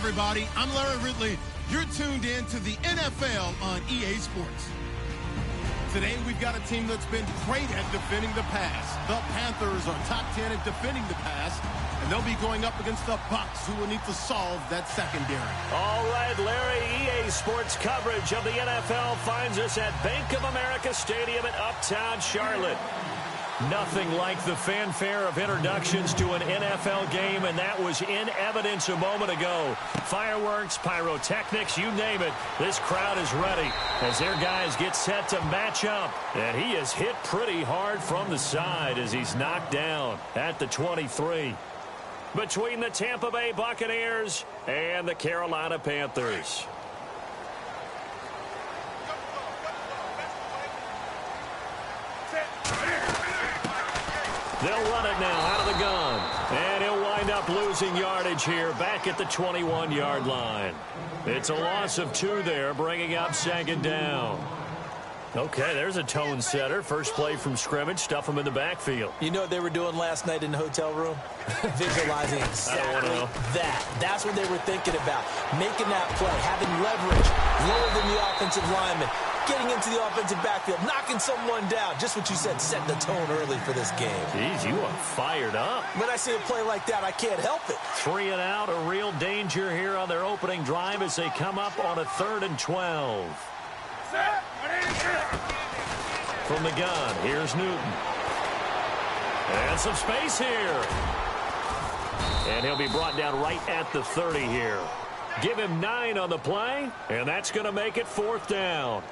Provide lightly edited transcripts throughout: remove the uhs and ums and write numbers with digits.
everybody. I'm Larry Ridley. You're tuned in to the NFL on EA Sports. Today, we've got a team that's been great at defending the pass. The Panthers are top 10 at defending the pass, and they'll be going up against the Bucs, who will need to solve that secondary. All right, Larry, EA Sports coverage of the NFL finds us at Bank of America Stadium in Uptown Charlotte. Nothing like the fanfare of introductions to an NFL game, and that was in evidence a moment ago. Fireworks, pyrotechnics, you name it. This crowd is ready as their guys get set to match up. And he is hit pretty hard from the side as he's knocked down at the 23. Between the Tampa Bay Buccaneers and the Carolina Panthers. They'll run it now out of the gun. And he'll wind up losing yardage here back at the 21-yard line. It's a loss of 2 there, bringing up second down. Okay, there's a tone setter. First play from scrimmage, stuff him in the backfield. You know what they were doing last night in the hotel room? Visualizing exactly that. That's what they were thinking about. Making that play, having leverage, lower than the offensive lineman, getting into the offensive backfield, knocking someone down. Just what you said, setting the tone early for this game. Jeez, you are fired up. When I see a play like that, I can't help it. 3 and out, a real danger here on their opening drive as they come up on a 3rd and 12. From the gun, here's Newton. And some space here. And he'll be brought down right at the 30 here. Give him 9 on the play, and that's going to make it 4th down.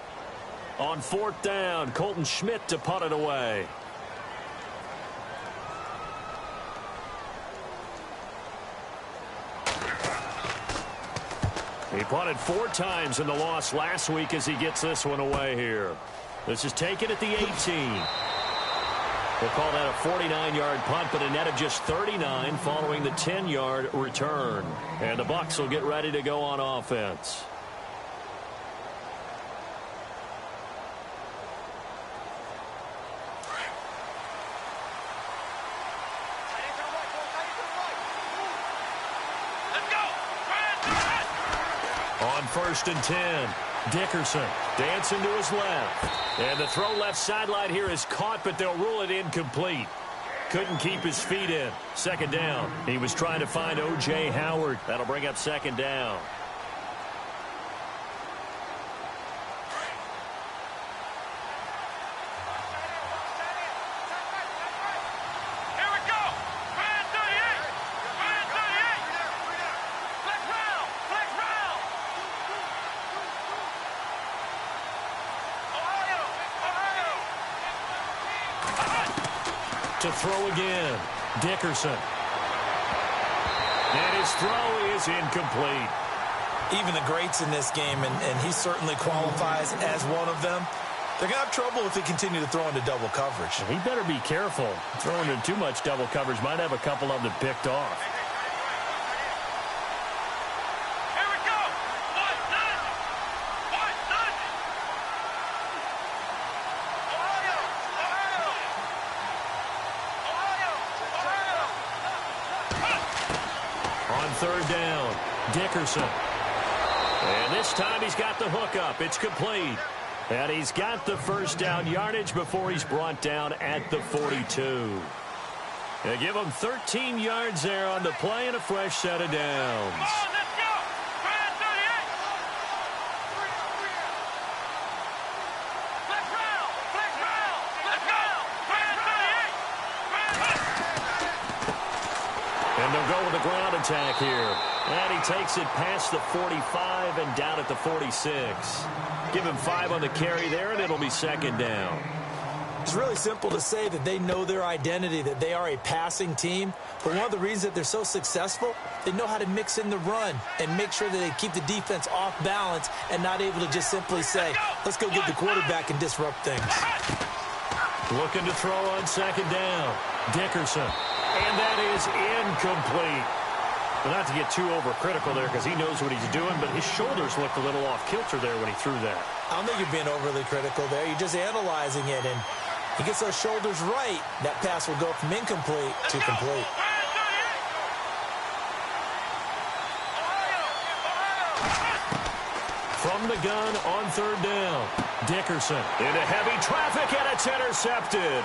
On 4th down, Colton Schmidt to punt it away. He punted 4 times in the loss last week as he gets this one away here. This is taken at the 18. We'll call that a 49-yard punt, but a net of just 39 following the 10-yard return. And the Bucs will get ready to go on offense. On 1st and 10, Dickerson dancing to his left. And the throw left sideline here is caught, but they'll rule it incomplete. Couldn't keep his feet in. 2nd down. He was trying to find O.J. Howard. That'll bring up 2nd down. To throw again, Dickerson. And his throw is incomplete. Even the greats in this game, and he certainly qualifies as one of them, they're going to have trouble if they continue to throw into double coverage. He better be careful. Throwing into too much double coverage might have a couple of them picked off. On 3rd down, Dickerson. And this time he's got the hook up. It's complete. And he's got the 1st down yardage before he's brought down at the 42. They give him 13 yards there on the play and a fresh set of downs. And they'll go with a ground attack here. And he takes it past the 45 and down at the 46. Give him 5 on the carry there, and it'll be 2nd down. It's really simple to say that they know their identity, that they are a passing team. But one of the reasons that they're so successful, they know how to mix in the run and make sure that they keep the defense off balance and not able to just simply say, let's go get the quarterback and disrupt things. Looking to throw on 2nd down. Dickerson. And that is incomplete. Well, not to get too overcritical there because he knows what he's doing, but his shoulders looked a little off kilter there when he threw that. I don't think you're being overly critical there. You're just analyzing it, and he gets those shoulders right. That pass will go from incomplete to complete. from the gun on third down. Dickerson into heavy traffic, and it's intercepted.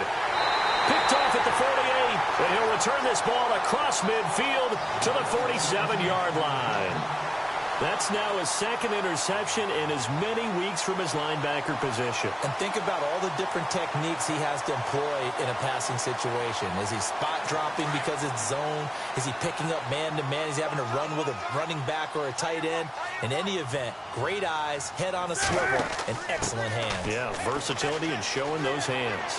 Picked off at the 48, and he'll return this ball across midfield to the 47-yard line. That's now his second interception in as many weeks from his linebacker position. And think about all the different techniques he has to employ in a passing situation. Is he spot dropping because it's zone? Is he picking up man-to-man? Is he having to run with a running back or a tight end? In any event, great eyes, head on a swivel, and excellent hands. Yeah, versatility and showing those hands.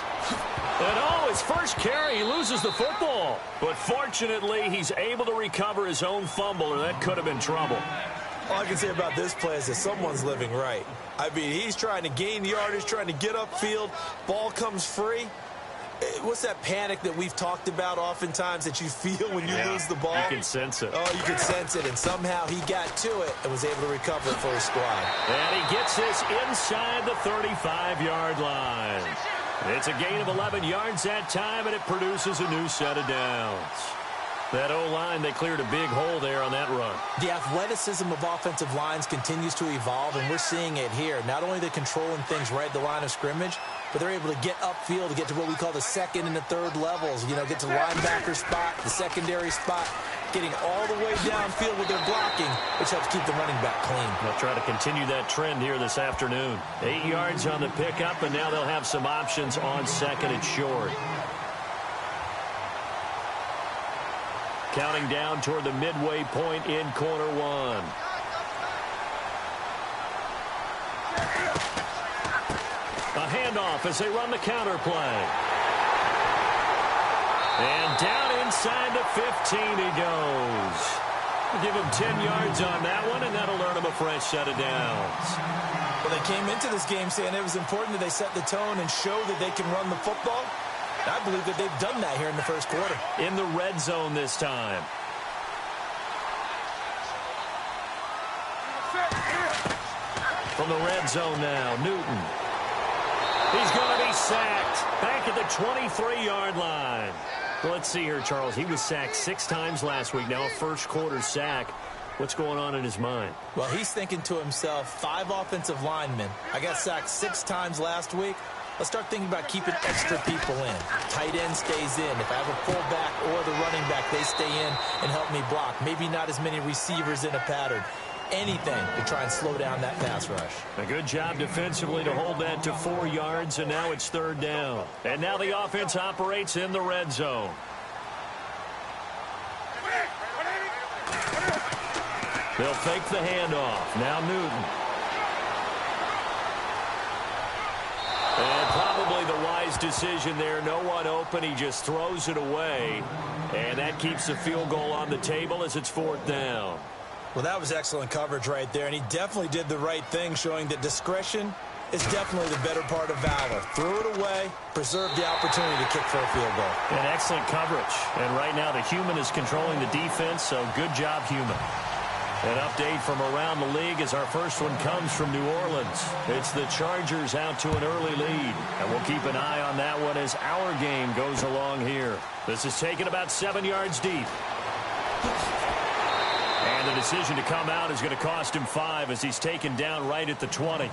And his first carry, he loses the football. But fortunately, he's able to recover his own fumble, or that could have been trouble. All I can say about this play is that someone's living right. I mean, he's trying to gain yardage, trying to get upfield. Ball comes free. What's that panic that we've talked about oftentimes that you feel when you lose the ball? You can sense it. Oh, you can sense it, and somehow he got to it and was able to recover it for his squad. And he gets this inside the 35-yard line. It's a gain of 11 yards that time, and it produces a new set of downs. That O-line, they cleared a big hole there on that run. The athleticism of offensive lines continues to evolve, and we're seeing it here. Not only they're controlling things right at the line of scrimmage, but they're able to get upfield to get to what we call the second and the third levels. You know, get to the linebacker spot, the secondary spot, getting all the way downfield with their blocking, which helps keep the running back clean. They'll try to continue that trend here this afternoon. 8 yards on the pickup, and now they'll have some options on second and short. Counting down toward the midway point in corner one. A handoff as they run the counter play. And down inside the 15 he goes. We'll give him 10 yards on that one, and that'll earn him a fresh set of downs. Well, they came into this game saying it was important that they set the tone and show that they can run the football. I believe that they've done that here in the first quarter. In the red zone this time. From the red zone now, Newton. He's going to be sacked back at the 23-yard line. Well, let's see here, Charles. He was sacked 6 times last week. Now a first-quarter sack. What's going on in his mind? Well, he's thinking to himself, 5 offensive linemen. I got sacked 6 times last week. Let's start thinking about keeping extra people in. Tight end stays in. If I have a fullback or the running back, they stay in and help me block. Maybe not as many receivers in a pattern. Anything to try and slow down that pass rush. A good job defensively to hold that to 4 yards, and now it's third down. And now the offense operates in the red zone. They'll fake the handoff. Now Newton. And probably the wise decision there. No one open. He just throws it away. And that keeps the field goal on the table as it's fourth down. Well, that was excellent coverage right there. And he definitely did the right thing, showing that discretion is definitely the better part of valor. Threw it away, preserved the opportunity to kick for a field goal. And excellent coverage. And right now the human is controlling the defense, so good job, human. An update from around the league as our first one comes from New Orleans. It's the Chargers out to an early lead. And we'll keep an eye on that one as our game goes along here. This is taken about 7 yards deep. And the decision to come out is going to cost him 5 as he's taken down right at the 20.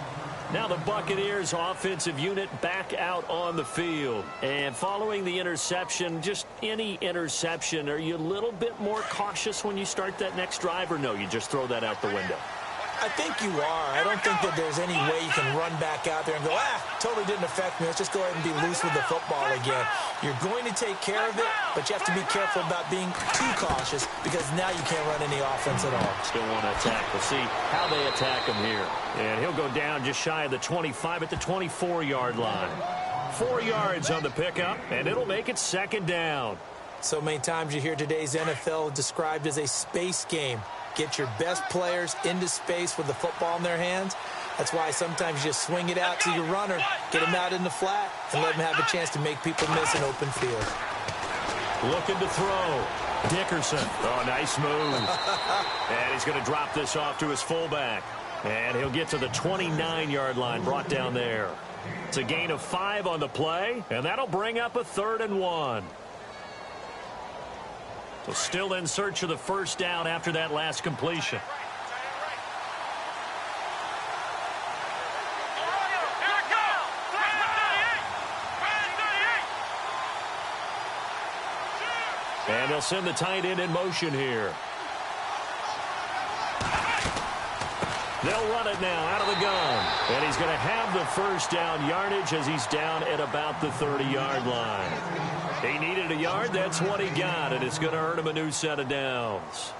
Now the Buccaneers offensive unit back out on the field. And following the interception, just any interception, are you a little bit more cautious when you start that next drive, or no, you just throw that out the window? I think you are. I don't think that there's any way you can run back out there and go, totally didn't affect me. Let's just go ahead and be loose with the football again. You're going to take care of it, but you have to be careful about being too cautious because now you can't run any offense at all. Still want to attack. We'll see how they attack him here. And he'll go down just shy of the 25 at the 24-yard line. 4 yards on the pickup, and it'll make it second down. So many times you hear today's NFL described as a space game. Get your best players into space with the football in their hands. That's why sometimes you just swing it out to your runner, get him out in the flat, and let him have a chance to make people miss an open field. Looking to throw. Dickerson. Oh, nice move. And he's going to drop this off to his fullback. And he'll get to the 29-yard line, brought down there. It's a gain of 5 on the play, and that'll bring up a 3rd and 1. So still in search of the first down after that last completion. they'll send the tight end in motion here. They'll run it now out of the gun. And he's going to have the first down yardage as he's down at about the 30-yard line. He needed a yard. That's what he got, and it's going to earn him a new set of downs.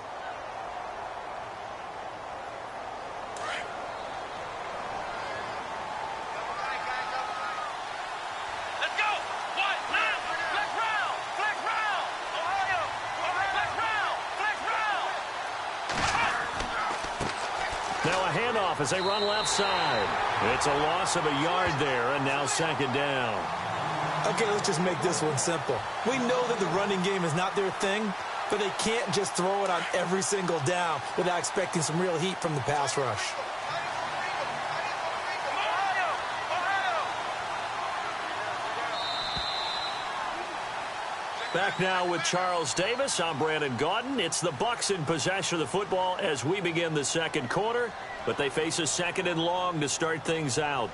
Now a handoff as they run left side. It's a loss of a yard there, and now second down. Okay, let's just make this one simple. We know that the running game is not their thing, but they can't just throw it on every single down without expecting some real heat from the pass rush. Back now with Charles Davis. I'm Brandon Gaudin. It's the Bucs in possession of the football as we begin the second quarter, but they face a second and long to start things out.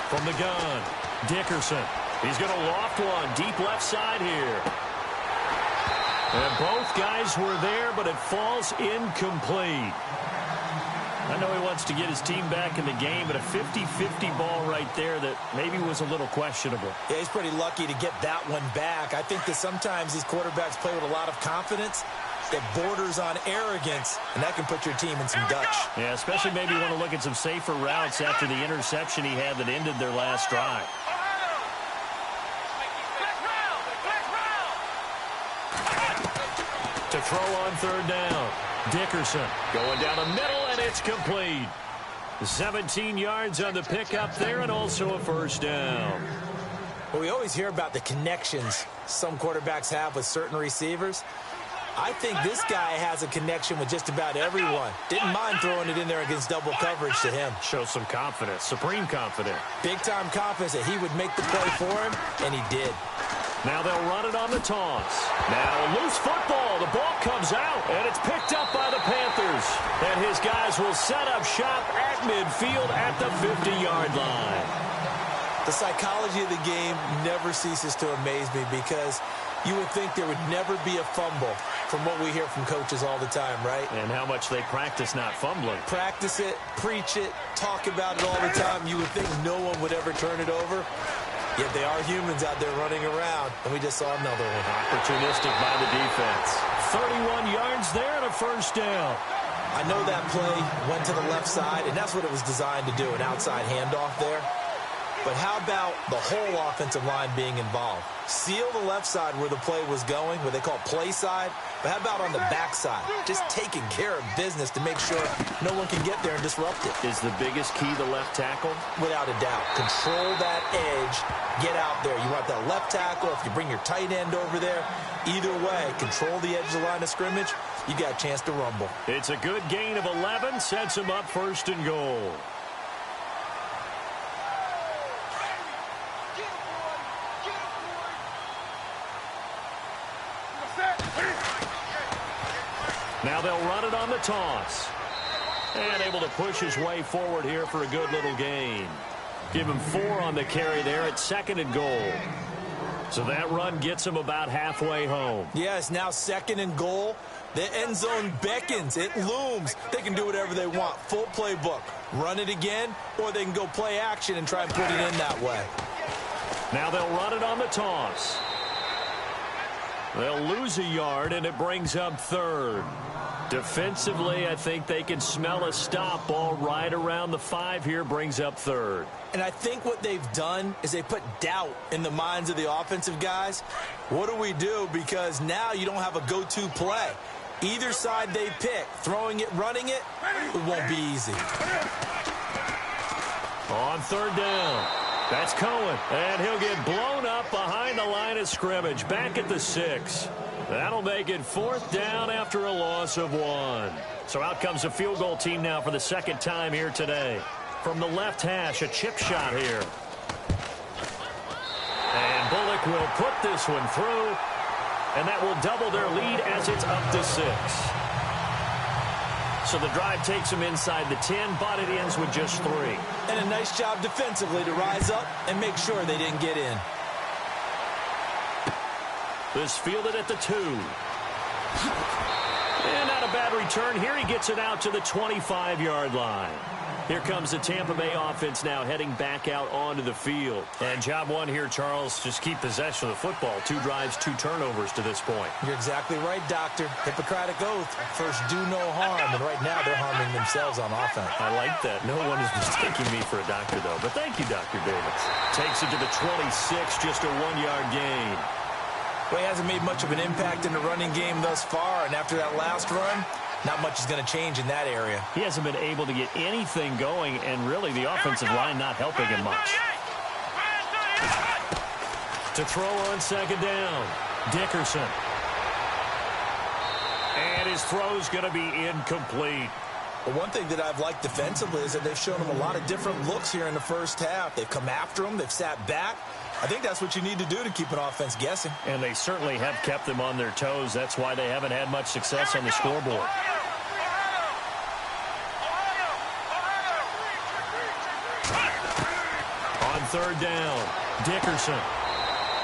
From the gun, Dickerson. He's going to loft one deep left side here. And both guys were there, but it falls incomplete. I know he wants to get his team back in the game, but a 50-50 ball right there that maybe was a little questionable. Yeah, he's pretty lucky to get that one back. I think that sometimes these quarterbacks play with a lot of confidence that borders on arrogance, and that can put your team in some Dutch. Yeah, especially maybe you want to look at some safer routes after the interception he had that ended their last drive. To throw on third down. Dickerson going down the middle, and it's complete. 17 yards on the pickup there, and also a first down. Well, we always hear about the connections some quarterbacks have with certain receivers. I think this guy has a connection with just about everyone. Didn't mind throwing it in there against double coverage to him. Shows some confidence, supreme confidence. Big-time confidence that he would make the play for him, and he did. Now they'll run it on the toss. Now loose football. The ball comes out, and it's picked up by the Panthers. And his guys will set up shop at midfield at the 50-yard line. The psychology of the game never ceases to amaze me because you would think there would never be a fumble from what we hear from coaches all the time, right? And how much they practice not fumbling. Practice it, preach it, talk about it all the time. You would think no one would ever turn it over. Yet they are humans out there running around, and we just saw another one. Opportunistic by the defense. 31 yards there and a first down. I know that play went to the left side, and that's what it was designed to do, an outside handoff there. But how about the whole offensive line being involved? Seal the left side where the play was going, what they call play side. But how about on the back side? Just taking care of business to make sure no one can get there and disrupt it. Is the biggest key the left tackle? Without a doubt. Control that edge. Get out there. You want that left tackle. If you bring your tight end over there, either way, control the edge of the line of scrimmage. You got a chance to rumble. It's a good gain of 11. Sets him up first and goal. Now they'll run it on the toss. And able to push his way forward here for a good little gain. Give him 4 on the carry there at second and goal. So that run gets him about halfway home. Yes, now second and goal. The end zone beckons. It looms. They can do whatever they want. Full playbook. Run it again, or they can go play action and try and put it in that way. Now they'll run it on the toss. They'll lose a yard, and it brings up third. Defensively, I think they can smell a stop ball right around the 5 here, brings up third. And I think what they've done is they put doubt in the minds of the offensive guys. What do we do? Because now you don't have a go-to play. Either side they pick, throwing it, running it, it won't be easy. On third down. That's Cohen, and he'll get blown up behind the line of scrimmage, back at the 6. That'll make it 4th down after a loss of 1. So out comes a field goal team now for the second time here today. From the left hash, a chip shot here. And Bullock will put this one through, and that will double their lead as it's up to 6. So the drive takes them inside the 10, but it ends with just 3. And a nice job defensively to rise up and make sure they didn't get in. This fielded at the 2. And not a bad return here. He gets it out to the 25-yard line. Here comes the Tampa Bay offense now heading back out onto the field. And job one here, Charles, just keep possession of the football. 2 drives, 2 turnovers to this point. You're exactly right, Doctor. Hippocratic oath. First, do no harm. And right now, they're harming themselves on offense. I like that. No one is mistaking me for a doctor, though. But thank you, Dr. Davis. Takes it to the 26, just a 1-yard gain. Well, he hasn't made much of an impact in the running game thus far. And after that last run, not much is going to change in that area. He hasn't been able to get anything going, and really the offensive line not helping him much. To throw on second down, Dickerson. And his throw's going to be incomplete. Well, one thing that I've liked defensively is that they've shown him a lot of different looks here in the first half. They've come after him. They've sat back. I think that's what you need to do to keep an offense guessing. And they certainly have kept them on their toes. That's why they haven't had much success on the scoreboard. On third down, Dickerson.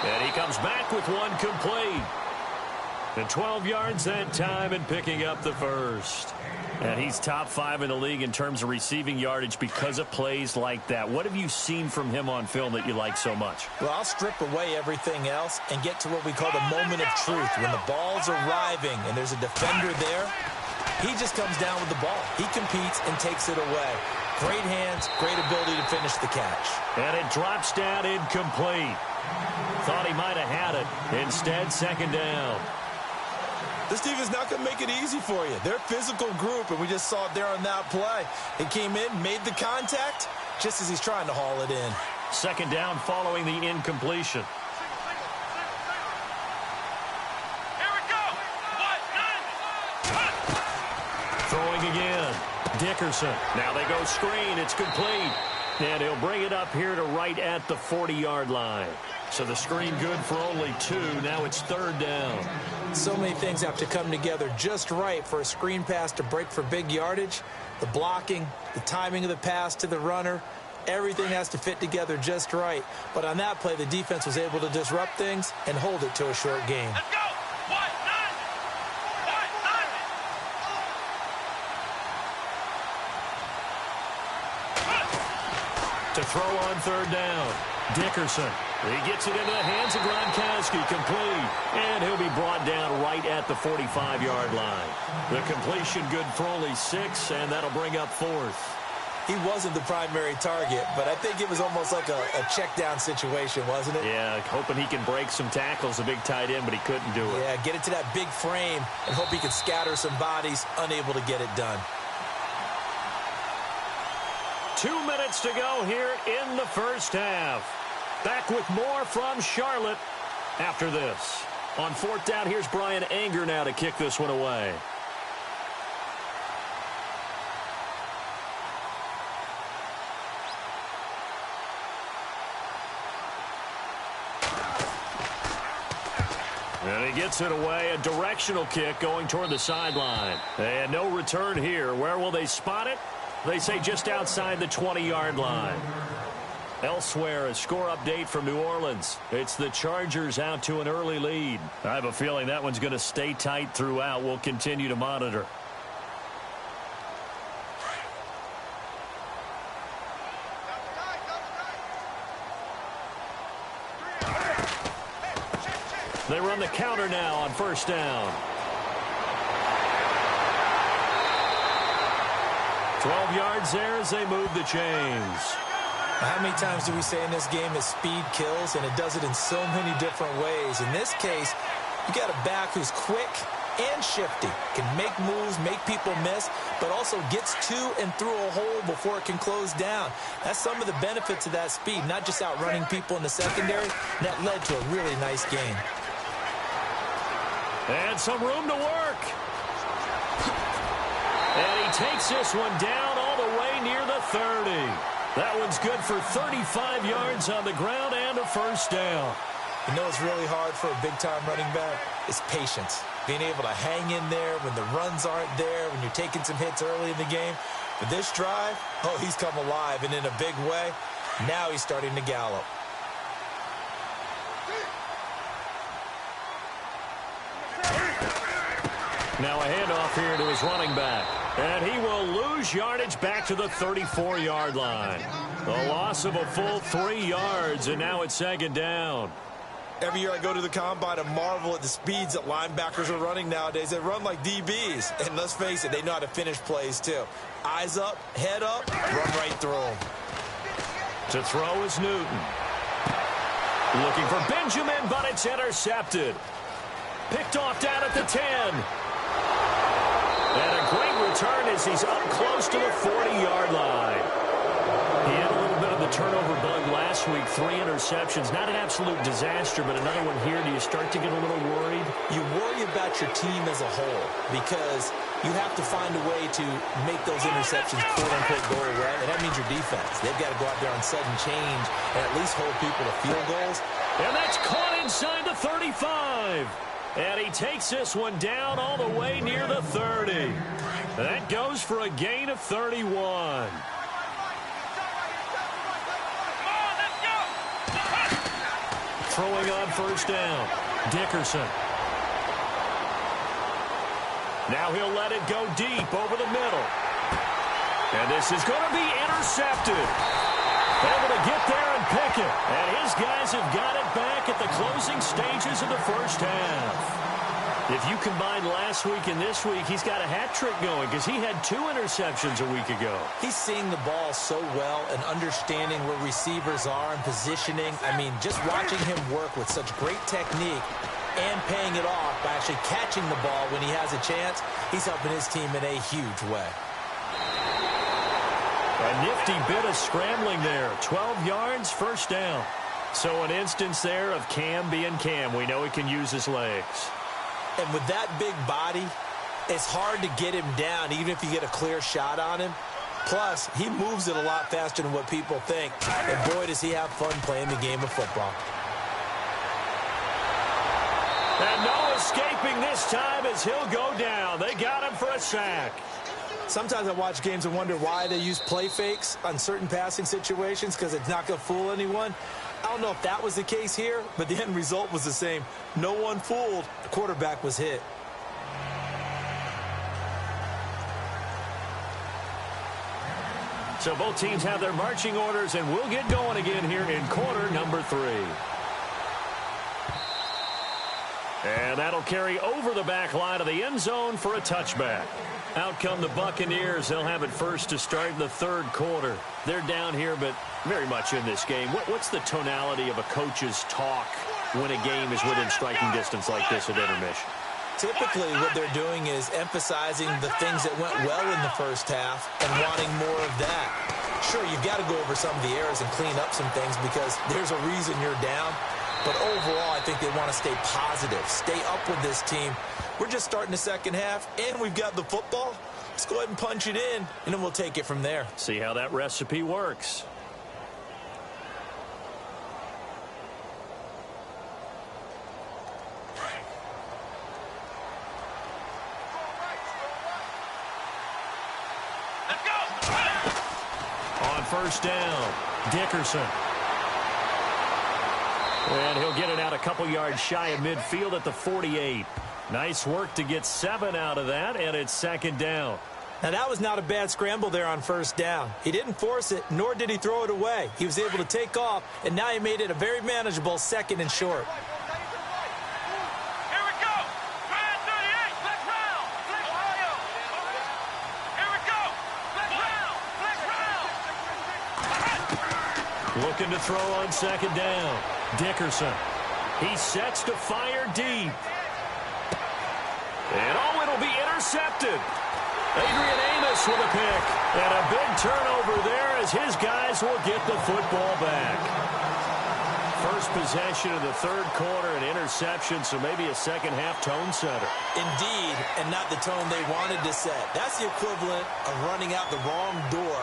And he comes back with one complete. And 12 yards that time and picking up the first. And he's top 5 in the league in terms of receiving yardage because of plays like that. What have you seen from him on film that you like so much? Well, I'll strip away everything else and get to what we call the moment of truth. When the ball's arriving and there's a defender there, he just comes down with the ball. He competes and takes it away. Great hands, great ability to finish the catch. And it drops down incomplete. Thought he might have had it. Instead, second down. This team is not going to make it easy for you. They're a physical group, and we just saw it there on that play. He came in, made the contact, just as he's trying to haul it in. Second down following the incompletion. Here we go. Throwing again. Dickerson. Now they go screen. It's complete. And he'll bring it up here to right at the 40-yard line. So the screen good for only 2. Now it's third down. So many things have to come together just right for a screen pass to break for big yardage. The blocking, the timing of the pass to the runner, everything has to fit together just right. But on that play, the defense was able to disrupt things and hold it to a short game. Let's go. To throw on third down, Dickerson. He gets it into the hands of Gronkowski, complete. And he'll be brought down right at the 45-yard line. The completion good for only 6, and that'll bring up fourth. He wasn't the primary target, but I think it was almost like a check-down situation, wasn't it? Yeah, hoping he can break some tackles, a big tight end, but he couldn't do it. Yeah, get it to that big frame and hope he could scatter some bodies, unable to get it done. 2 minutes to go here in the first half. Back with more from Charlotte after this. On fourth down, here's Brian Anger now to kick this one away. And he gets it away, a directional kick going toward the sideline. And no return here. Where will they spot it? They say just outside the 20-yard line. Elsewhere, a score update from New Orleans. It's the Chargers out to an early lead. I have a feeling that one's going to stay tight throughout. We'll continue to monitor. They run the counter now on first down. 12 yards there as they move the chains. How many times do we say in this game that speed kills, and it does it in so many different ways? In this case, you got a back who's quick and shifty, can make moves, make people miss, but also gets to and through a hole before it can close down. That's some of the benefits of that speed, not just outrunning people in the secondary. That led to a really nice game. And some room to work. And he takes this one down all the way near the 30. That one's good for 35 yards on the ground and a first down. You know what's really hard for a big-time running back? It's patience. Being able to hang in there when the runs aren't there, when you're taking some hits early in the game. But this drive, oh, he's come alive, and in a big way. Now he's starting to gallop. Now a handoff here to his running back. And he will lose yardage back to the 34-yard line. The loss of a full 3 yards, and now it's second down. Every year I go to the combine and marvel at the speeds that linebackers are running nowadays. They run like DBs. And let's face it, they know how to finish plays too. Eyes up, head up, run right through them. To throw is Newton. Looking for Benjamin, but it's intercepted. Picked off down at the 10. And a great return as he's up close to the 40-yard line. He had a little bit of the turnover bug last week, 3 interceptions. Not an absolute disaster, but another one here. Do you start to get a little worried? You worry about your team as a whole because you have to find a way to make those interceptions, quote-unquote, go away, and that means your defense. They've got to go out there on sudden change and at least hold people to field goals. And that's caught inside the 35. And he takes this one down all the way near the 30. That goes for a gain of 31. Throwing on first down, Dickerson. Now he'll let it go deep over the middle. And this is going to be intercepted. Able to get there and pick it. And his guys have got it back at the closing stages of the first half. If you combine last week and this week, he's got a hat trick going because he had 2 interceptions a week ago. He's seeing the ball so well and understanding where receivers are and positioning. I mean, just watching him work with such great technique and paying it off by actually catching the ball when he has a chance, he's helping his team in a huge way. A nifty bit of scrambling there. 12 yards, first down. So an instance there of Cam being Cam. We know he can use his legs. And with that big body, it's hard to get him down, even if you get a clear shot on him. Plus, he moves it a lot faster than what people think. And boy, does he have fun playing the game of football. And no escaping this time as he'll go down. They got him for a sack. Sometimes I watch games and wonder why they use play fakes on certain passing situations because it's not going to fool anyone. I don't know if that was the case here, but the end result was the same. No one fooled. The quarterback was hit. So both teams have their marching orders, and we'll get going again here in quarter number 3. And that'll carry over the back line of the end zone for a touchback. Out come the Buccaneers. They'll have it first to start in the third quarter. They're down here, but very much in this game. What's the tonality of a coach's talk when a game is within striking distance like this at intermission? Typically, what they're doing is emphasizing the things that went well in the first half and wanting more of that. Sure, you've got to go over some of the errors and clean up some things because there's a reason you're down. But overall, I think they want to stay positive, stay up with this team. We're just starting the second half, and we've got the football. Let's go ahead and punch it in, and then we'll take it from there. See how that recipe works. On first down, Dickerson. And he'll get it out a couple yards shy of midfield at the 48. Nice work to get 7 out of that, and it's second down. Now, that was not a bad scramble there on first down. He didn't force it, nor did he throw it away. He was able to take off, and now he made it a very manageable second and short. Here we go. Drive 38. Flex round. Flex Ohio. Here we go. Flex round. Flex round. Looking to throw on second down. Dickerson. He sets to fire deep. And oh, it'll be intercepted. Adrian Amos with a pick. And a big turnover there as his guys will get the football back. First possession of the third quarter, an interception, so maybe a second-half tone setter. Indeed, and not the tone they wanted to set. That's the equivalent of running out the wrong door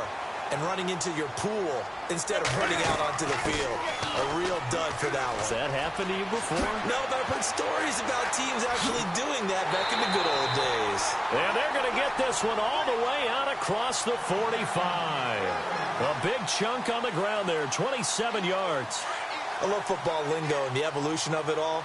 and running into your pool instead of running out onto the field. A real dud for that one. Has that happened to you before? No, but I've heard stories about teams actually doing that back in the good old days. And they're going to get this one all the way out across the 45. A big chunk on the ground there, 27 yards. I love football lingo and the evolution of it all.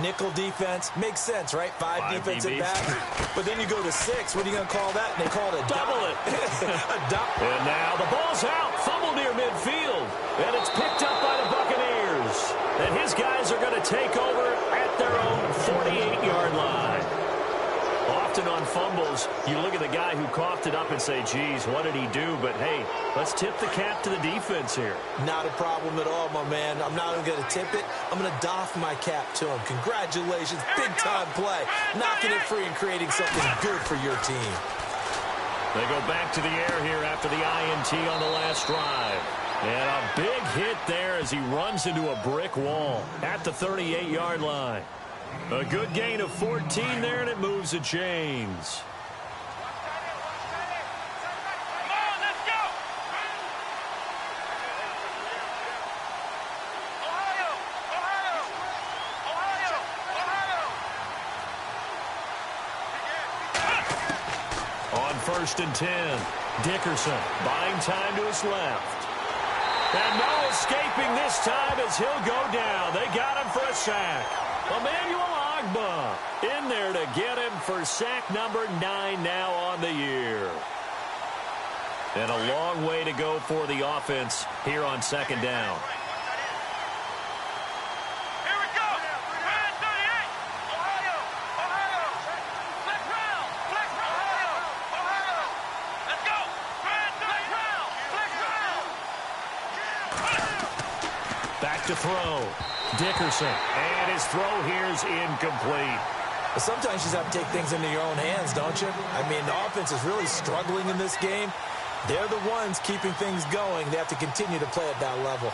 Nickel defense makes sense, right? Five defensive backs. But then you go to 6. What are you going to call that? And they call it a double it. And now the ball's out. Fumble near midfield. And it's picked up by the Buccaneers. And his guys are going to take over at their own 48-yard line. Often on fumbles, you look at the guy who coughed it up and say, geez, what did he do? But, hey, let's tip the cap to the defense here. Not a problem at all, my man. I'm not even going to tip it. I'm going to doff my cap to him. Congratulations. Big-time play. Knocking it free and creating something good for your team. They go back to the air here after the INT on the last drive. And a big hit there as he runs into a brick wall at the 38-yard line. A good gain of 14 there, and it moves the chains. Come on, let's go! Ohio! Ohio! Ohio! Ohio! On 1st and 10, Dickerson buying time to his left. And no escaping this time as he'll go down. They got him for a sack. Emmanuel Ogbah in there to get him for sack number 9 now on the year. And a long way to go for the offense here on 2nd down. Here we go! Red 38! Ohio! Ohio! Flex round! Flex Ohio! Ohio! Let's go! Red flex round! Flex round! Back to throw. Dickerson. And his throw here is incomplete. But sometimes you just have to take things into your own hands, don't you? I mean, the offense is really struggling in this game. They're the ones keeping things going. They have to continue to play at that level.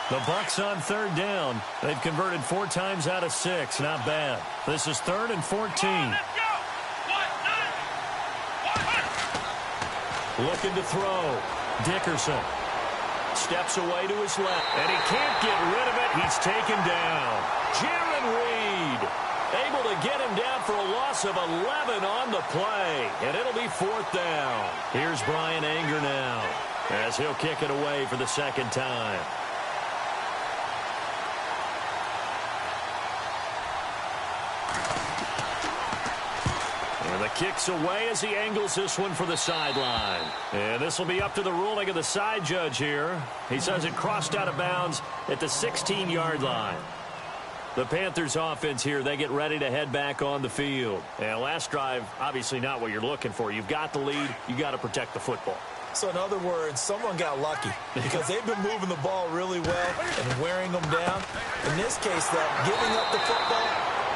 The Bucs on 3rd down. They've converted 4 times out of 6. Not bad. This is 3rd and 14. Let's go! Looking to throw. Dickerson steps away to his left, and he can't get rid of it. He's taken down. Jaron Reed able to get him down for a loss of 11 on the play, and it'll be 4th down. Here's Brian Anger now as he'll kick it away for the 2nd time. And the kick's away as he angles this one for the sideline. And this will be up to the ruling of the side judge here. He says it crossed out of bounds at the 16-yard line. The Panthers offense here, they get ready to head back on the field. And last drive, obviously not what you're looking for. You've got the lead. You got to protect the football. So in other words, someone got lucky because they've been moving the ball really well and wearing them down. In this case, though, giving up the football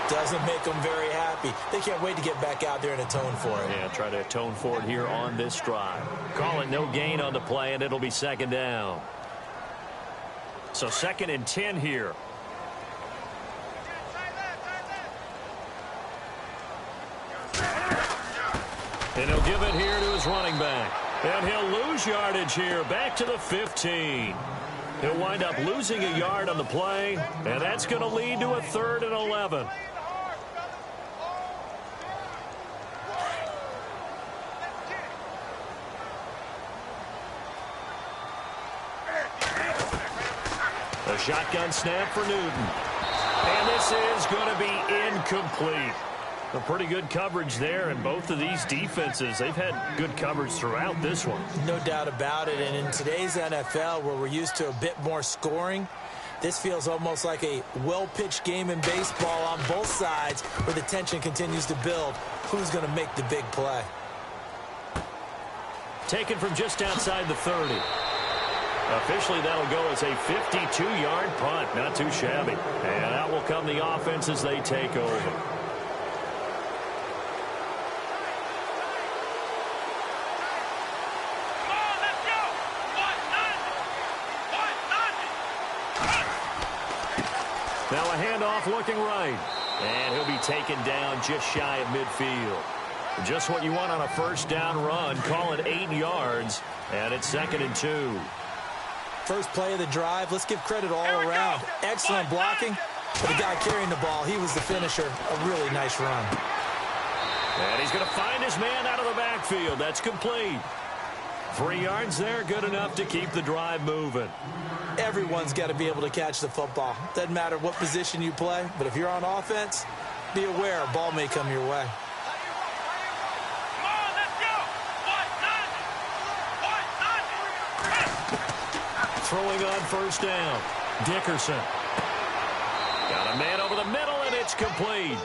doesn't make them very happy. They can't wait to get back out there and atone for it. Yeah, try to atone for it here on this drive. Call it no gain on the play, and it'll be 2nd down. So 2nd and 10 here. And he'll give it here to his running back. And he'll lose yardage here, back to the 15. He'll wind up losing a yard on the play, and that's going to lead to a 3rd and 11. A shotgun snap for Newton. And this is going to be incomplete. A pretty good coverage there, and both of these defenses, they've had good coverage throughout this one. No doubt about it, and in today's NFL, where we're used to a bit more scoring, this feels almost like a well-pitched game in baseball on both sides, where the tension continues to build. Who's going to make the big play? Taken from just outside the 30. Officially, that'll go as a 52-yard punt. Not too shabby. And out will come the offense as they take over. Now a handoff looking right. And he'll be taken down just shy of midfield. Just what you want on a first down run. Call it 8 yards, and it's 2nd and 2. First play of the drive. Let's give credit all around. Excellent blocking. But the guy carrying the ball, he was the finisher. A really nice run. And he's going to find his man out of the backfield. That's complete. 3 yards there, good enough to keep the drive moving. Everyone's got to be able to catch the football. Doesn't matter what position you play, but if you're on offense, be aware a ball may come your way. Come on, let's go. Throwing on first down. Dickerson. Got a man over the middle, and it's complete.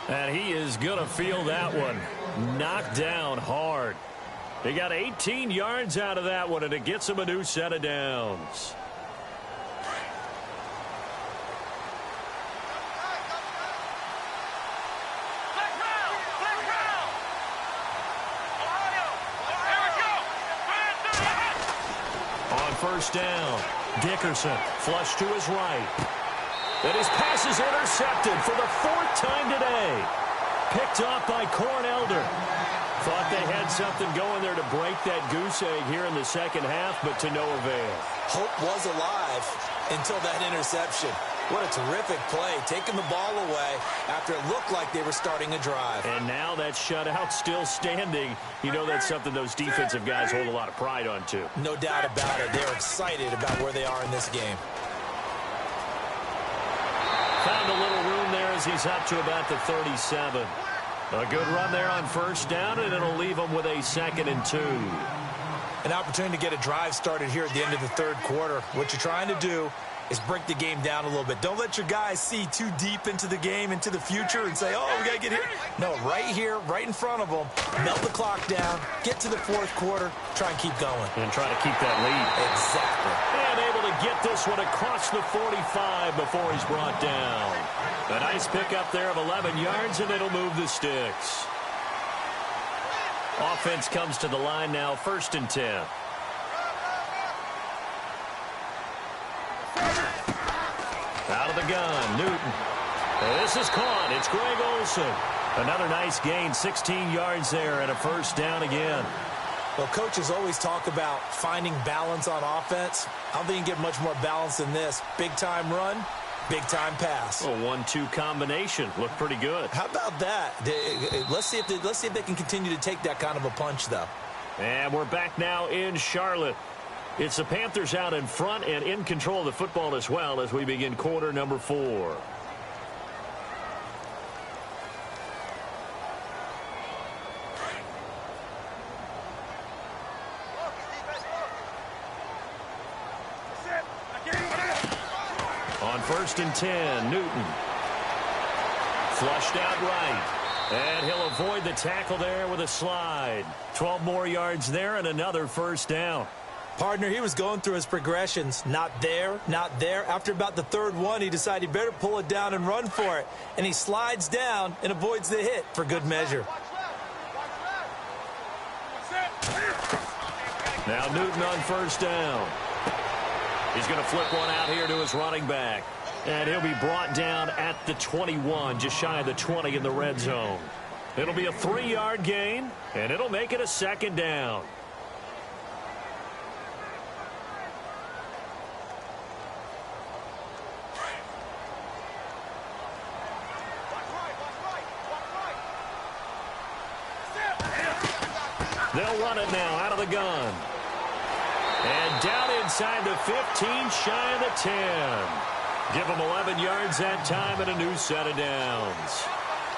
And he is going to feel that one. Knocked down hard. He got 18 yards out of that one, and it gets him a new set of downs. On first down, Dickerson flush to his right. And his pass is intercepted for the 4th time today. Picked off by Cornelder. Thought they had something going there to break that goose egg here in the second half, but to no avail. Hope was alive until that interception. What a terrific play, taking the ball away after it looked like they were starting a drive. And now that shutout still standing. You know that's something those defensive guys hold a lot of pride on, too. No doubt about it. They're excited about where they are in this game. Found a little room there as he's up to about the 37. A good run there on first down, and it'll leave him with a 2nd and 2. An opportunity to get a drive started here at the end of the third quarter. What you're trying to do is break the game down a little bit. Don't let your guys see too deep into the game, into the future, and say, oh, we got to get here. No, right here, right in front of them, melt the clock down, get to the fourth quarter, try and keep going. And try to keep that lead. Exactly. And able to get this one across the 45 before he's brought down. A nice pickup there of 11 yards, and it'll move the sticks. Offense comes to the line now, 1st and 10. Out of the gun, Newton. This is caught. It's Greg Olsen. Another nice gain, 16 yards there, and a first down again. Well, coaches always talk about finding balance on offense. I don't think you can get much more balance than this. Big-time run, big-time pass. A 1-2 combination. Looked pretty good. How about that? Let's see if they can continue to take that kind of a punch, though. And we're back now in Charlotte. It's the Panthers out in front and in control of the football as well as we begin quarter number 4. On 1st and 10, Newton. Flushed out right. And he'll avoid the tackle there with a slide. 12 more yards there and another first down. Partner, he was going through his progressions. Not there, not there. After about the 3rd one, he decided he better pull it down and run for it. And he slides down and avoids the hit for good measure. Now Newton on first down. He's going to flip one out here to his running back. And he'll be brought down at the 21, just shy of the 20 in the red zone. It'll be a 3-yard gain, and it'll make it a 2nd down. They'll run it now out of the gun. And down inside the 15, shy of the 10. Give him 11 yards that time and a new set of downs.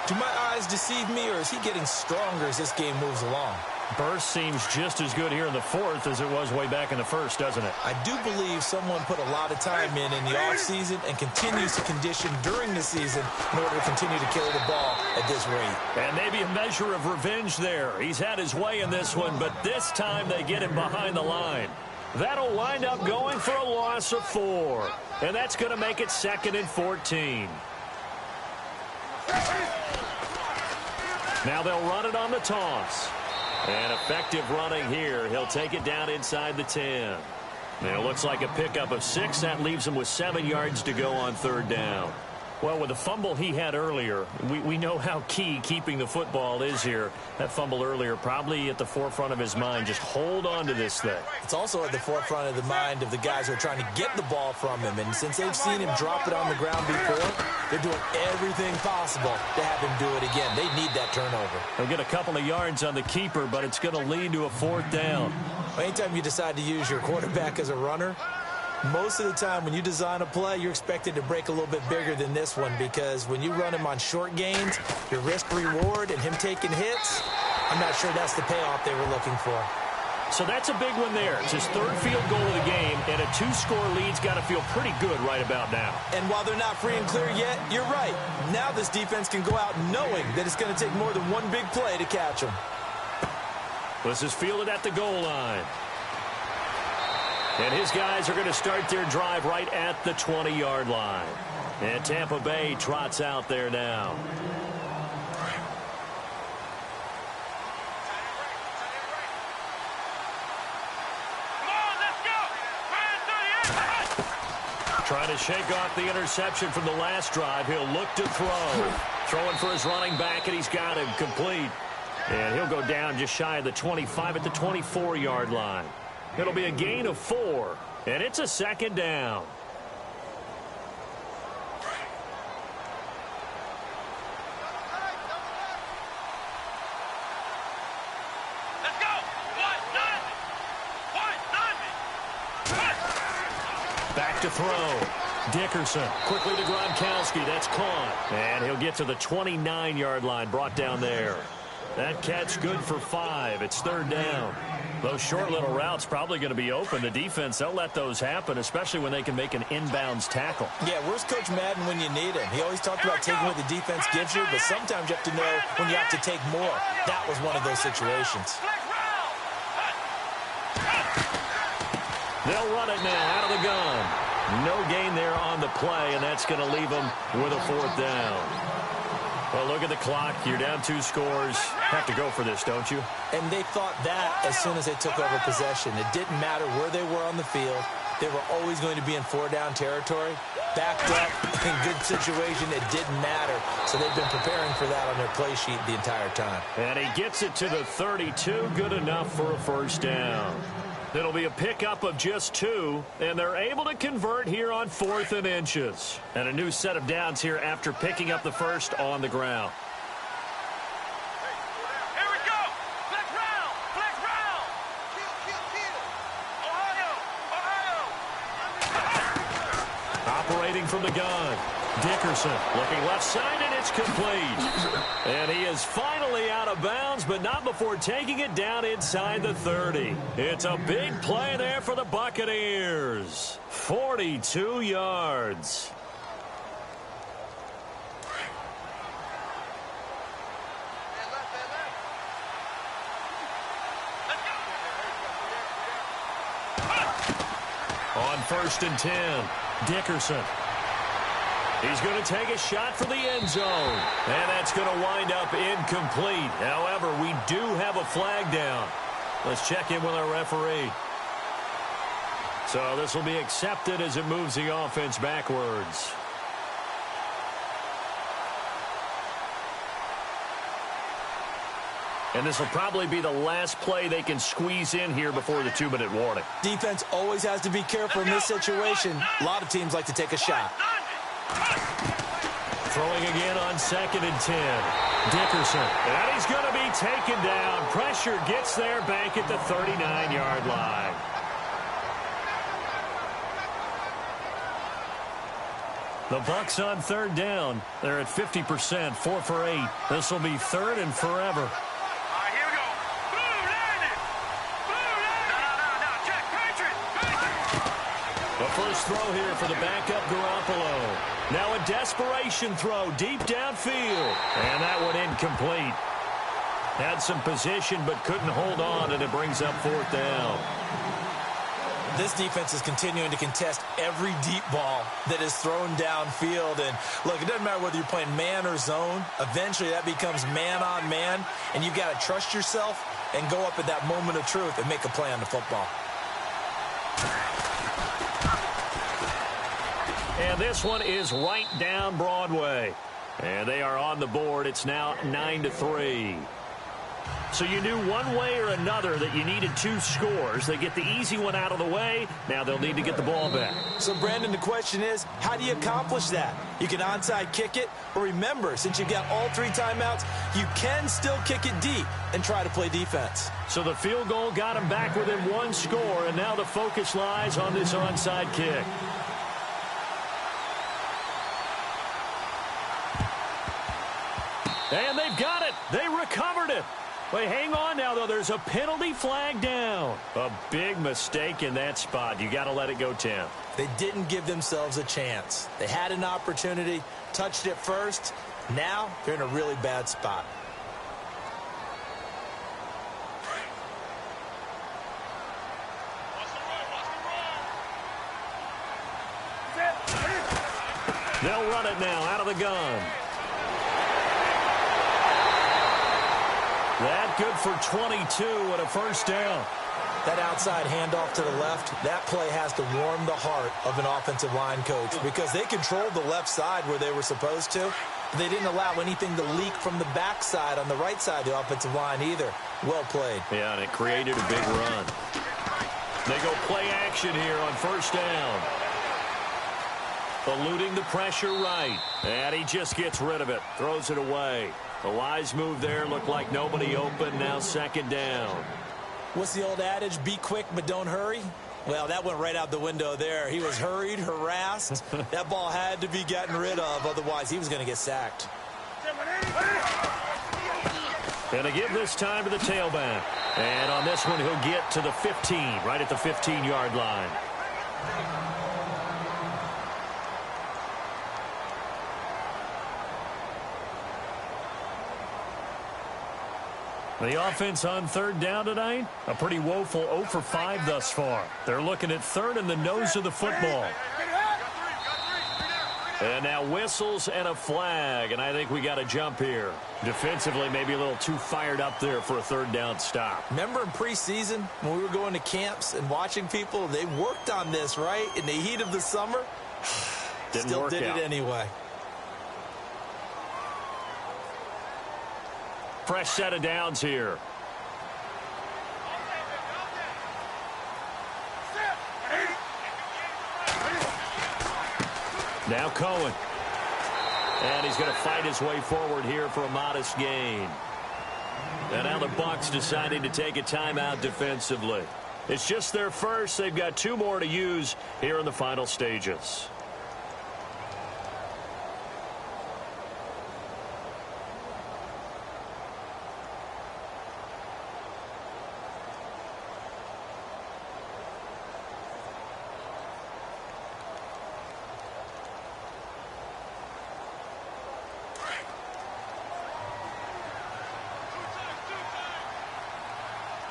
Do my eyes deceive me, or is he getting stronger as this game moves along? Burst seems just as good here in the 4th as it was way back in the 1st, doesn't it? I do believe someone put a lot of time in the offseason and continues to condition during the season in order to continue to carry the ball at this rate. And maybe a measure of revenge there. He's had his way in this one, but this time they get him behind the line. That'll wind up going for a loss of 4. And that's going to make it 2nd and 14. Now they'll run it on the toss. And effective running here. He'll take it down inside the 10. And it looks like a pickup of 6. That leaves him with 7 yards to go on 3rd down. Well, with the fumble he had earlier, we know how key keeping the football is here. That fumble earlier probably at the forefront of his mind. Just hold on to this thing. It's also at the forefront of the mind of the guys who are trying to get the ball from him. And since they've seen him drop it on the ground before, they're doing everything possible to have him do it again. They need that turnover. He'll get a couple of yards on the keeper, but it's going to lead to a 4th down. Anytime you decide to use your quarterback as a runner, most of the time when you design a play, you're expected to break a little bit bigger than this one, because when you run him on short gains, your risk-reward and him taking hits, I'm not sure that's the payoff they were looking for. So that's a big one there. It's his 3rd field goal of the game, and a 2-score lead's got to feel pretty good right about now. And while they're not free and clear yet, you're right. Now this defense can go out knowing that it's going to take more than one big play to catch them. This is fielded at the goal line. And his guys are going to start their drive right at the 20-yard line. And Tampa Bay trots out there now. Come on, let's go. Trying to shake off the interception from the last drive. He'll look to throw. Throwing for his running back, and he's got him complete. And he'll go down just shy of the 25 at the 24-yard line. It'll be a gain of 4, and it's a 2nd down. Let's go. Back to throw. Dickerson quickly to Gronkowski. That's caught. And he'll get to the 29-yard line, brought down there. That catch good for 5. It's 3rd down. Those short little routes probably going to be open. The defense, they'll let those happen, especially when they can make an inbounds tackle. Yeah, where's Coach Madden when you need him? He always talked about taking what the defense gives you, but sometimes you have to know when you have to take more. That was one of those situations. They'll run it now out of the gun. No gain there on the play, and that's going to leave them with a 4th down. Well, look at the clock. You're down 2 scores. Have to go for this, don't you? And they thought that as soon as they took over possession. It didn't matter where they were on the field. They were always going to be in 4-down territory. Backed up, in good situation, it didn't matter. So they've been preparing for that on their play sheet the entire time. And he gets it to the 32. Good enough for a 1st down. It'll be a pickup of just 2, and they're able to convert here on 4th and inches. And a new set of downs here after picking up the 1st on the ground. Here we go. Flex round. Kill. Ohio. Operating from the gun. Dickerson looking left side, and it's complete. And he is finally out of bounds, but not before taking it down inside the 30. It's a big play there for the Buccaneers. 42 yards. On 1st and 10, Dickerson. He's going to take a shot for the end zone. And that's going to wind up incomplete. However, we do have a flag down. Let's check in with our referee. So this will be accepted as it moves the offense backwards. And this will probably be the last play they can squeeze in here before the 2-minute warning. Defense always has to be careful in this situation. A lot of teams like to take a shot. Throwing again on 2nd and 10. Dickerson. And he's going to be taken down. Pressure gets there back at the 39-yard line. The Bucs on 3rd down. They're at 50%, 4 for 8. This will be 3rd and forever. All right, here we go. Blue landed. No. Check. Patriot. The first throw here for the backup Garoppolo. Now a desperation throw deep downfield. And that one incomplete. Had some position but couldn't hold on, and it brings up 4th down. This defense is continuing to contest every deep ball that is thrown downfield. And look, it doesn't matter whether you're playing man or zone. Eventually that becomes man on man, and you've got to trust yourself and go up at that moment of truth and make a play on the football. And And this one is right down Broadway. And they are on the board. It's now 9-3. So you knew one way or another that you needed 2 scores. They get the easy one out of the way. Now they'll need to get the ball back. So, Brandon, the question is, how do you accomplish that? You can onside kick it, or remember, since you've got all 3 timeouts, you can still kick it deep and try to play defense. So the field goal got him back within 1 score, and now the focus lies on this onside kick. And they've got it. They recovered it. Wait, hang on now, though. There's a penalty flag down. A big mistake in that spot. You got to let it go 10. They didn't give themselves a chance. They had an opportunity, touched it first. Now they're in a really bad spot. They'll run it now out of the gun. That good for 22 and a first down. That outside handoff to the left, that play has to warm the heart of an offensive line coach because they controlled the left side where they were supposed to. They didn't allow anything to leak from the backside on the right side of the offensive line either. Well played. Yeah, and it created a big run. They go play action here on first down. Eluding the pressure right. And he just gets rid of it. Throws it away. A wise move there. Looked like nobody open. Now second down. What's the old adage? Be quick, but don't hurry. Well, that went right out the window there. He was hurried, harassed. That ball had to be gotten rid of. Otherwise, he was going to get sacked. And to give this time to the tailback. And on this one, he'll get to the 15, right at the 15-yard line. The offense on third down tonight, a pretty woeful 0 for 5 thus far. They're looking at third in the nose of the football. And now whistles and a flag, and I think we got a jump here. Defensively, maybe a little too fired up there for a third down stop. Remember in preseason when we were going to camps and watching people, they worked on this, right? In the heat of the summer, still did it anyway. Fresh set of downs here. Now Cohen. And he's going to fight his way forward here for a modest gain. And now the Bucs deciding to take a timeout defensively. It's just their first. They've got 2 more to use here in the final stages.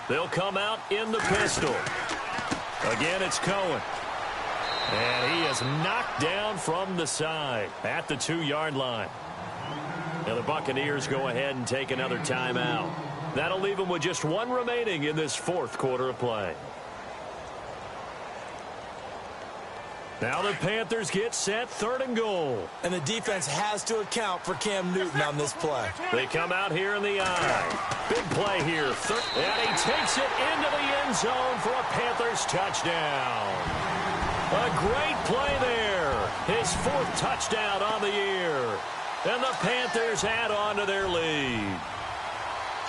They'll come out in the pistol. Again, it's Cohen. And he is knocked down from the side at the 2-yard line. Now the Buccaneers go ahead and take another timeout. That'll leave them with just 1 remaining in this 4th quarter of play. Now the Panthers get set, 3rd and goal. And the defense has to account for Cam Newton on this play. They come out here in the eye. Big play here. And he takes it into the end zone for a Panthers touchdown. A great play there. His 4th touchdown on the year. And the Panthers add on to their lead.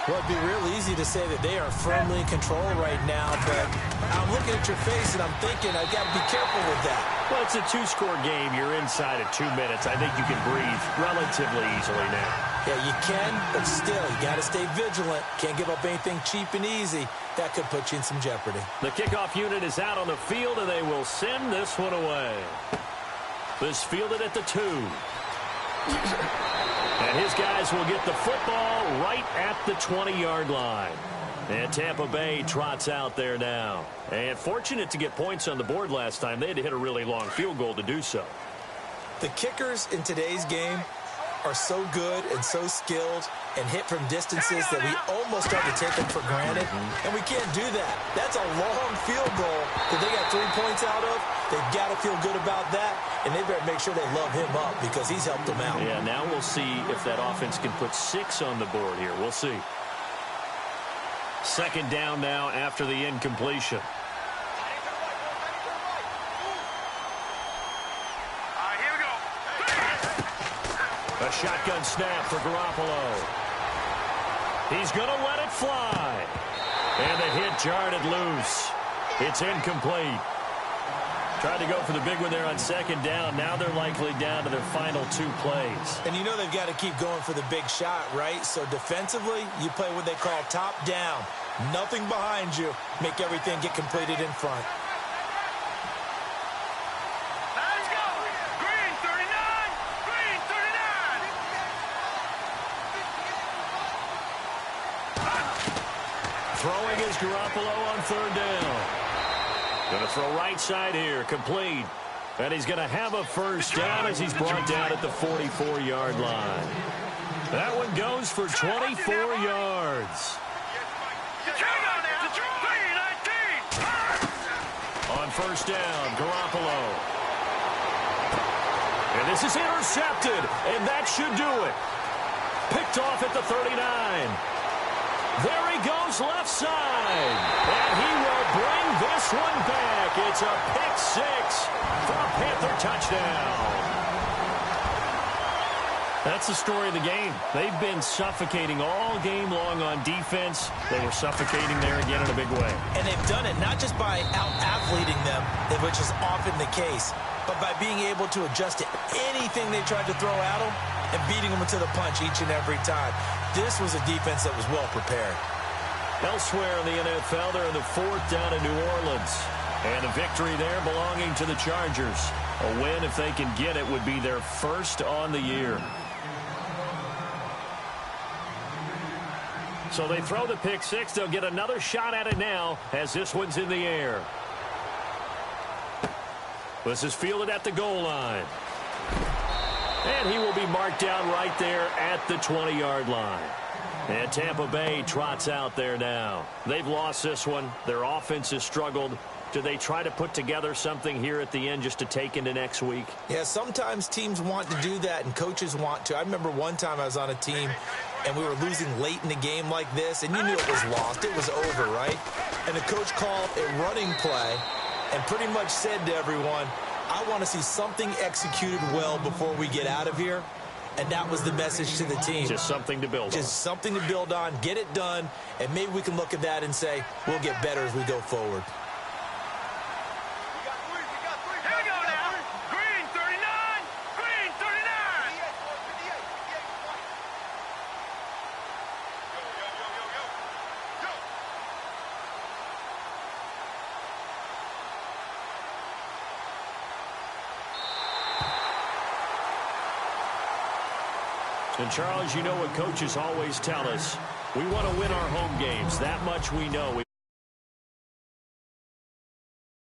Well, it'd be real easy to say that they are firmly in control right now, but I'm looking at your face and I'm thinking I've got to be careful with that. Well, it's a 2-score game. You're inside of 2 minutes. I think you can breathe relatively easily now. Yeah, you can, but still, you got to stay vigilant. Can't give up anything cheap and easy. That could put you in some jeopardy. The kickoff unit is out on the field, and they will send this one away. This fielded at the 2. And his guys will get the football right at the 20-yard line. And Tampa Bay trots out there now. And fortunate to get points on the board last time. They had to hit a really long field goal to do so. The kickers in today's game, are so good and so skilled and hit from distances that we almost start to take them for granted, and we can't do that. That's a long field goal that they got 3 points out of. They've got to feel good about that, and they better make sure they love him up because he's helped them out. Yeah, now we'll see if that offense can put 6 on the board here. We'll see. Second down now after the incompletion. A shotgun snap for Garoppolo. He's going to let it fly. And the hit jarred it loose. It's incomplete. Tried to go for the big one there on second down. Now they're likely down to their final 2 plays. And you know they've got to keep going for the big shot, right? So defensively, you play what they call top down. Nothing behind you. Make everything get completed in front. Let's go! Green 39! Green 39! Throwing is Garoppolo on third down. Going to throw right side here, complete. And he's going to have a first down as he's brought down at the 44-yard line. That one goes for 24 yards. On first down, Garoppolo. And this is intercepted, and that should do it. Picked off at the 39. There he goes left side. And he will bring this one back. It's a pick 6 for a Panther touchdown. That's the story of the game. They've been suffocating all game long on defense. They were suffocating there again in a big way. And they've done it not just by out-athleting them, which is often the case, but by being able to adjust to anything they tried to throw at them and beating them to the punch each and every time. This was a defense that was well prepared. Elsewhere in the NFL, they're in the 4th down in New Orleans. And a victory there belonging to the Chargers. A win, if they can get it, would be their first on the year. So they throw the pick 6. They'll get another shot at it now as this one's in the air. This is fielded at the goal line. And he will be marked down right there at the 20-yard line. And Tampa Bay trots out there now. They've lost this one. Their offense has struggled. Do they try to put together something here at the end just to take into next week? Yeah, sometimes teams want to do that and coaches want to. I remember one time I was on a team and we were losing late in the game like this, and you knew it was lost. It was over, right? And the coach called a running play and pretty much said to everyone, I want to see something executed well before we get out of here. And that was the message to the team. Just something to build on. Just something to build on, get it done, and maybe we can look at that and say, we'll get better as we go forward. Here we go now. Green 39! Green 39! And, Charles, you know what coaches always tell us. We want to win our home games. That much we know.